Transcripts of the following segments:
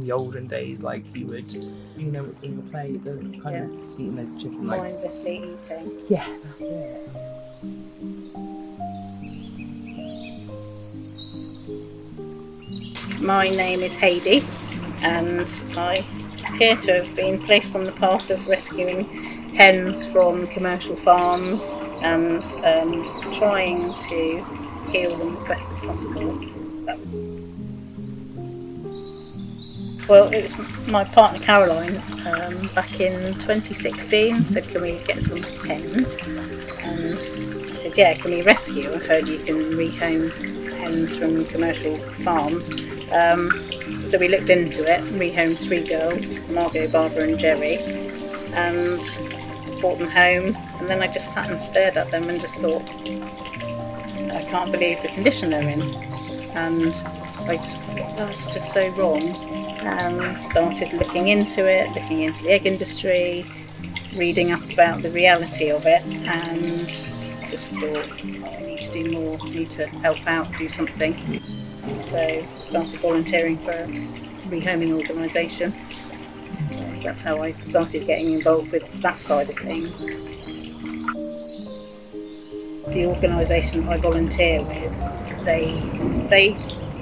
in the olden days, like you would, you know what's on your plate, the kind of eating those chicken, like mindlessly eating. yeah, that's it. My name is Heidi, and I appear to have been placed on the path of rescuing hens from commercial farms and trying to heal them as best as possible. Well, it was my partner Caroline back in 2016 said, can we get some hens? And I said, yeah, can we rescue? I've heard you can rehome hens from commercial farms. So we looked into it, rehomed 3 girls, Margot, Barbara and Jerry, and brought them home. And then I just sat and stared at them and just thought, I can't believe the condition they're in. And I just thought, that's just so wrong. And started looking into it, looking into the egg industry, reading up about the reality of it, and just thought, I need to do more, I need to help out, do something. So started volunteering for a rehoming organisation. So that's how I started getting involved with that side of things. The organisation I volunteer with, they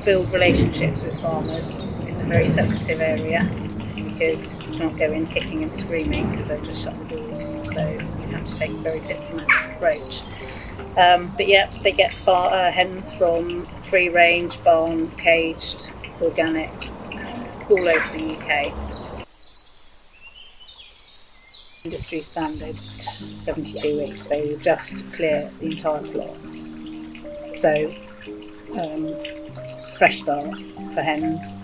build relationships with farmers. It's a very sensitive area because you can't go in kicking and screaming because they'll just shut the doors. So you have to take a very diplomatic approach. But yeah, they get hens from free range, barn, caged, organic, all over the UK. Industry standard 72 weeks, they will just clear the entire flock. So Fresh Start for hens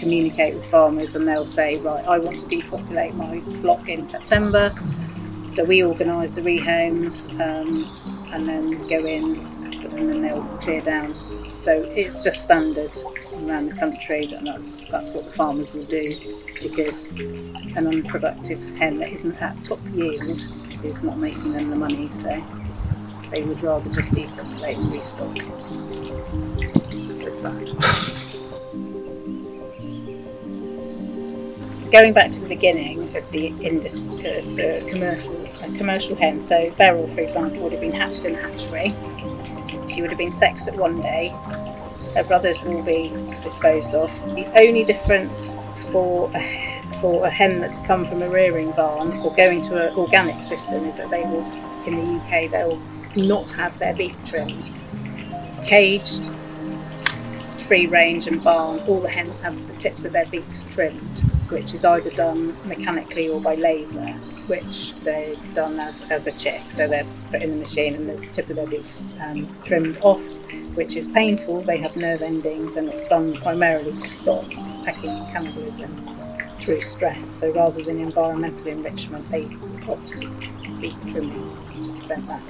communicate with farmers and they'll say, right, I want to depopulate my flock in September. So we organise the rehomes and then go in and then they'll clear down. So it's just standard around the country, and that's what the farmers will do, because an unproductive hen that isn't at top yield is not making them the money, so they would rather just depopulate and restock. So sad. Going back to the beginning of the industry, it's a commercial hen. So Beryl, for example, would have been hatched in a hatchery. She would have been sexed at one day. Her brothers will be disposed of. The only difference for a hen that's come from a rearing barn or going to an organic system is that they will, in the UK, they'll not have their beak trimmed. Caged, free range and barn, all the hens have the tips of their beaks trimmed, which is either done mechanically or by laser, which they've done as a chick. So they're put in the machine and the tip of their beaks trimmed off, which is painful. They have nerve endings and it's done primarily to stop pecking and cannibalism through stress. So rather than environmental enrichment, they opt for beak trimming to prevent that.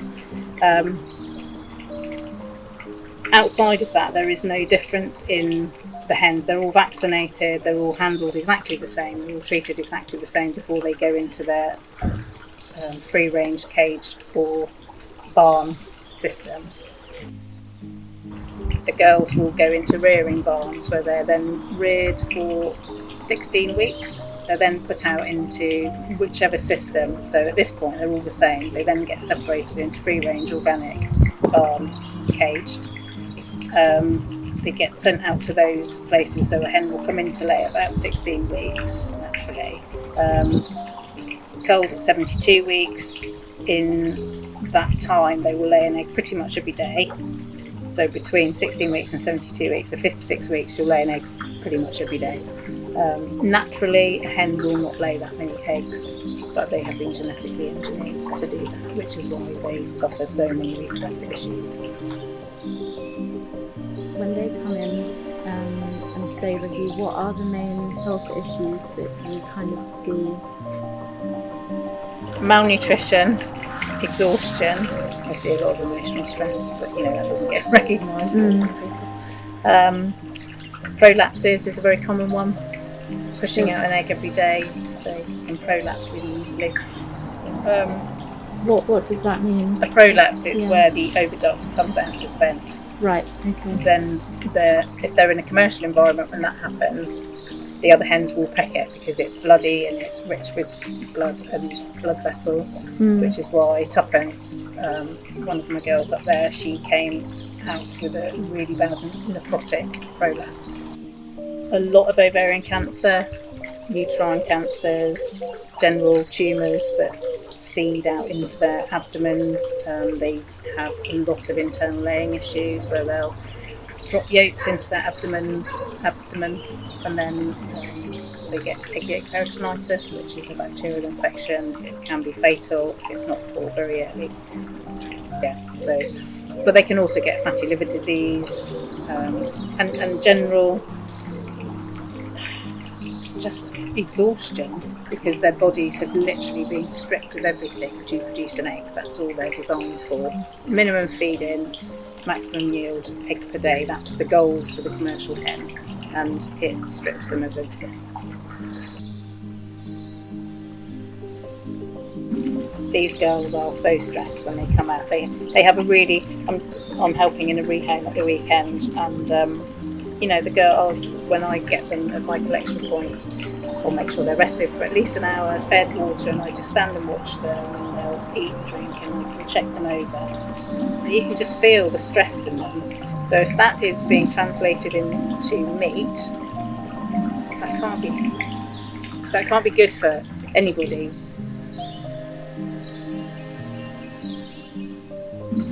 Outside of that, there is no difference in the hens. They're all vaccinated, they're all handled exactly the same, they're all treated exactly the same before they go into their free range, caged or barn system. The girls will go into rearing barns where they're then reared for 16 weeks. They're then put out into whichever system. So at this point, they're all the same. They then get separated into free range, organic, barn, caged. They get sent out to those places, so a hen will come into lay at about 16 weeks naturally. Culled at 72 weeks. In that time, they will lay an egg pretty much every day. So between 16 weeks and 72 weeks, so 56 weeks, you'll lay an egg pretty much every day. Naturally, a hen will not lay that many eggs, but they have been genetically engineered to do that, which is why they suffer so many reproductive issues. When they come in and stay with you, what are the main health issues that you kind of see? Malnutrition, exhaustion. I see a lot of emotional stress, but that doesn't get recognised. Prolapses is a very common one. Pushing out an egg every day, they can prolapse really easily. What does that mean? A prolapse is where the oviduct comes out of vent. Right, okay. Then if they're in a commercial environment when that happens, the other hens will peck it because it's bloody and it's rich with blood and blood vessels, which is why Tuppence, one of my girls up there, she came out with a really bad necrotic prolapse. A lot of ovarian cancer, uterine cancers, general tumours that seed out into their abdomens. They have a lot of internal laying issues where they'll drop yolks into their abdomen, and then they get egg yolk peritonitis, which is a bacterial infection. It can be fatal if it's not caught very early. But they can also get fatty liver disease and general just exhaustion, because their bodies have literally been stripped of everything to produce an egg. That's all they're designed for. Minimum feed-in, maximum yield, egg per day. That's the goal for the commercial hen, and it strips them of everything. These girls are so stressed when they come out. They have a really. I'm helping in a rehome at the weekend, and the girl, when I get them at my collection point, I'll make sure they're rested for at least an hour, fed water, and I just stand and watch them, and they'll eat and drink, and I can check them over. And you can just feel the stress in them. So if that is being translated into meat, that can't be good for anybody.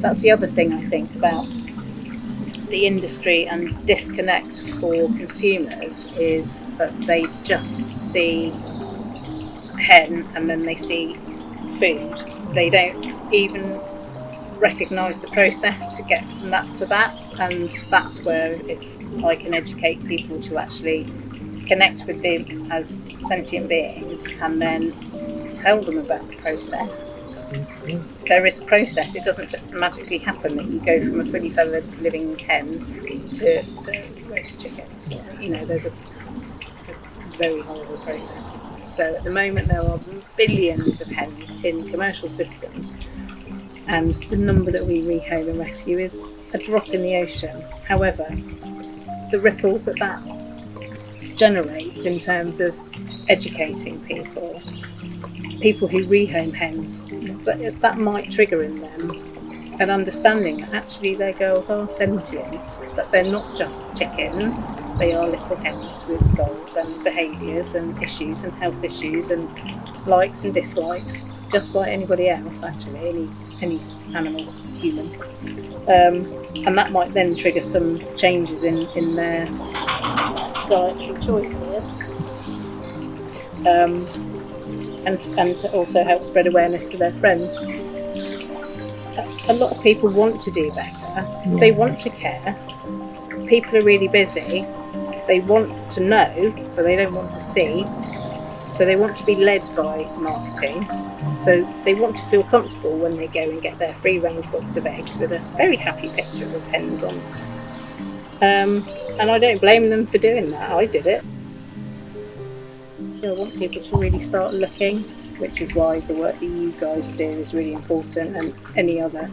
That's the other thing I think about the industry and disconnect for consumers, is that they just see hen and then they see food. They don't even recognise the process to get from that to that, and that's where if I can educate people to actually connect with them as sentient beings and then tell them about the process. There is a process. It doesn't just magically happen that you go from a fully feathered living hen to roast chicken. So, there's a very horrible process. So at the moment there are billions of hens in commercial systems, and the number that we rehome and rescue is a drop in the ocean. However, the ripples that generates in terms of educating people who rehome hens, that might trigger in them an understanding that actually their girls are sentient, that they're not just chickens, they are little hens with souls and behaviours and issues and health issues and likes and dislikes, just like anybody else, actually, any animal, human. And that might then trigger some changes in their dietary choices. And to also help spread awareness to their friends. A lot of people want to do better. They want to care. People are really busy. They want to know, but they don't want to see. So they want to be led by marketing. So they want to feel comfortable when they go and get their free-range box of eggs with a very happy picture of hens on. And I don't blame them for doing that. I did it. I want people to really start looking, which is why the work that you guys do is really important, and any other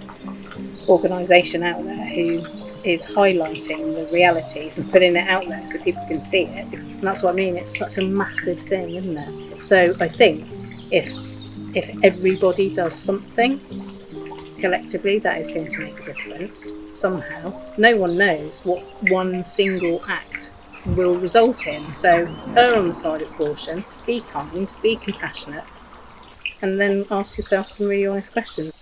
organisation out there who is highlighting the realities and putting it out there so people can see it. And that's what I mean, it's such a massive thing, isn't it? So I think if everybody does something collectively, that is going to make a difference somehow. No one knows what one single act will result in. So err on the side of caution, be kind, be compassionate, and then ask yourself some really honest questions.